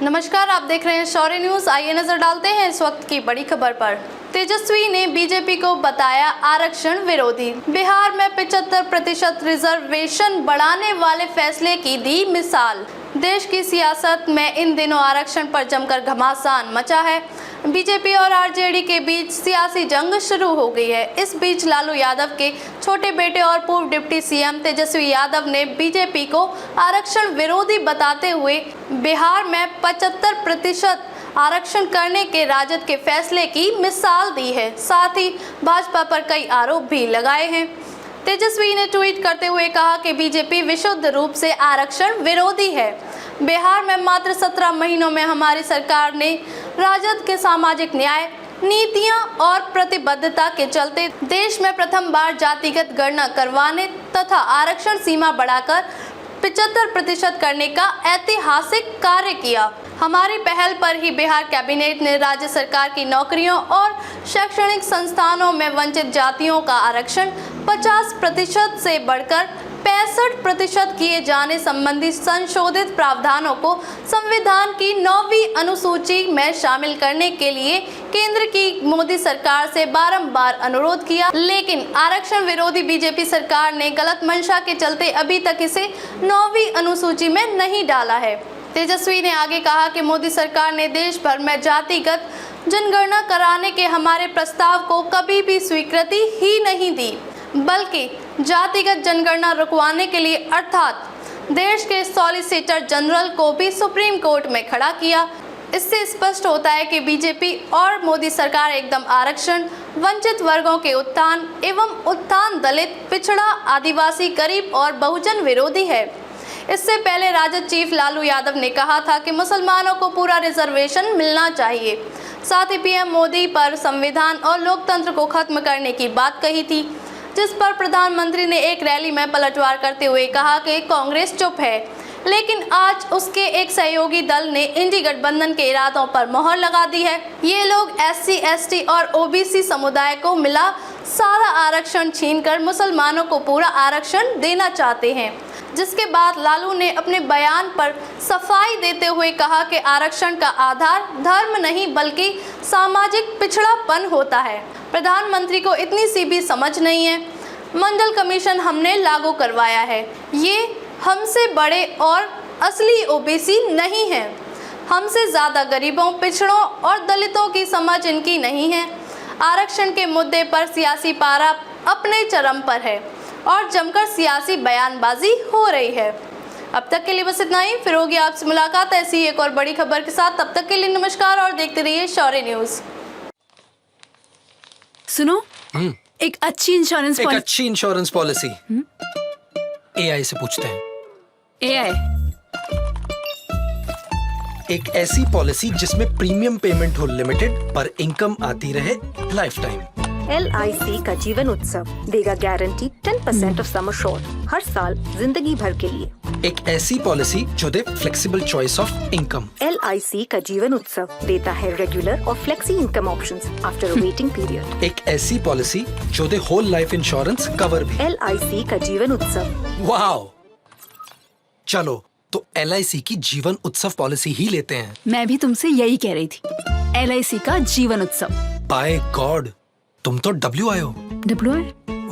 नमस्कार, आप देख रहे हैं शौर्य न्यूज। आइए नजर डालते हैं इस वक्त की बड़ी खबर पर। तेजस्वी ने बीजेपी को बताया आरक्षण विरोधी। बिहार में 75% रिजर्वेशन बढ़ाने वाले फैसले की दी मिसाल। देश की सियासत में इन दिनों आरक्षण पर जमकर घमासान मचा है। बीजेपी और आरजेडी के बीच सियासी जंग शुरू हो गई है। इस बीच लालू यादव के छोटे बेटे और पूर्व डिप्टी सीएम तेजस्वी यादव ने बीजेपी को आरक्षण विरोधी बताते हुए बिहार में 75% आरक्षण करने के राजद के फैसले की मिसाल दी है। साथ ही भाजपा पर कई आरोप भी लगाए हैं। तेजस्वी ने ट्वीट करते हुए कहा कि बीजेपी विशुद्ध रूप से आरक्षण विरोधी है। बिहार में मात्र 17 महीनों में हमारी सरकार ने राजद के सामाजिक न्याय नीतियां और प्रतिबद्धता के चलते देश में प्रथम बार जातिगत गणना करवाने तथा आरक्षण सीमा बढ़ाकर 75% करने का ऐतिहासिक कार्य किया। हमारी पहल पर ही बिहार कैबिनेट ने राज्य सरकार की नौकरियों और शैक्षणिक संस्थानों में वंचित जातियों का आरक्षण 50% से बढ़कर 65% किए जाने संबंधी संशोधित प्रावधानों को संविधान की 9वीं अनुसूची में शामिल करने के लिए केंद्र की मोदी सरकार से बारंबार अनुरोध किया, लेकिन आरक्षण विरोधी बीजेपी सरकार ने गलत मंशा के चलते अभी तक इसे 9वीं अनुसूची में नहीं डाला है। तेजस्वी ने आगे कहा कि मोदी सरकार ने देश भर में जातिगत जनगणना कराने के हमारे प्रस्ताव को कभी भी स्वीकृति ही नहीं दी, बल्कि जातिगत जनगणना रुकवाने के लिए अर्थात देश के सॉलिसिटर जनरल को भी सुप्रीम कोर्ट में खड़ा किया। इससे स्पष्ट होता है कि बीजेपी और मोदी सरकार एकदम आरक्षण, वंचित वर्गों के उत्थान एवं उत्थान, दलित, पिछड़ा, आदिवासी, गरीब और बहुजन विरोधी है। इससे पहले राजद चीफ लालू यादव ने कहा था कि मुसलमानों को पूरा रिजर्वेशन मिलना चाहिए। साथ ही पीएम मोदी पर संविधान और लोकतंत्र को खत्म करने की बात कही थी, जिस पर प्रधानमंत्री ने एक रैली में पलटवार करते हुए कहा कि कांग्रेस चुप है, लेकिन आज उसके एक सहयोगी दल ने इंडी गठबंधन के इरादों पर मोहर लगा दी है। ये लोग SC, ST और OBC समुदाय को मिला सारा आरक्षण छीनकर मुसलमानों को पूरा आरक्षण देना चाहते हैं, जिसके बाद लालू ने अपने बयान पर सफाई देते हुए कहा कि आरक्षण का आधार धर्म नहीं बल्कि सामाजिक पिछड़ापन होता है। प्रधानमंत्री को इतनी सी भी समझ नहीं है। मंडल कमीशन हमने लागू करवाया है। ये हमसे बड़े और असली OBC नहीं है। हमसे ज़्यादा गरीबों, पिछड़ों और दलितों की समझ इनकी नहीं है। आरक्षण के मुद्दे पर सियासी पारा अपने चरम पर है और जमकर सियासी बयानबाजी हो रही है। अब तक के लिए बस इतना ही। फिर होगी आपसे मुलाकात ऐसी एक और बड़ी खबर के साथ। तब तक के लिए नमस्कार और देखते रहिए शौर्य न्यूज। सुनो, एक अच्छी इंश्योरेंस पॉलिसी AI से पूछते हैं। AI एक ऐसी पॉलिसी जिसमें प्रीमियम पेमेंट हो लिमिटेड पर इनकम आती रहे लाइफ टाइम। LIC का जीवन उत्सव देगा गारंटी 10% ऑफ सम अश्योर्ड हर साल जिंदगी भर के लिए। एक ऐसी पॉलिसी जो दे flexible choice of income. LIC का जीवन उत्सव देता है रेगुलर और flexi income options after a waiting period. एक ऐसी पॉलिसी जो दे होल लाइफ इंश्योरेंस कवर भी। LIC का जीवन उत्सव। वाओ, चलो तो LIC की जीवन उत्सव पॉलिसी ही लेते हैं। मैं भी तुमसे यही कह रही थी। LIC का जीवन उत्सव। बाय गॉड, तुम तो WIO,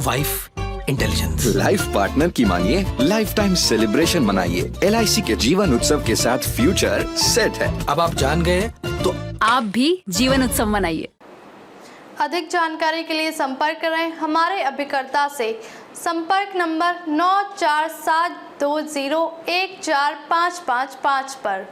wife intelligence. Life partner की मानिए लाइफ टाइम सेलिब्रेशन मनाइए। LIC के जीवन उत्सव के साथ फ्यूचर सेट है। अब आप जान गए तो आप भी जीवन उत्सव मनाइए। अधिक जानकारी के लिए संपर्क करें हमारे अभिकर्ता से। संपर्क नंबर 9472014555 पर।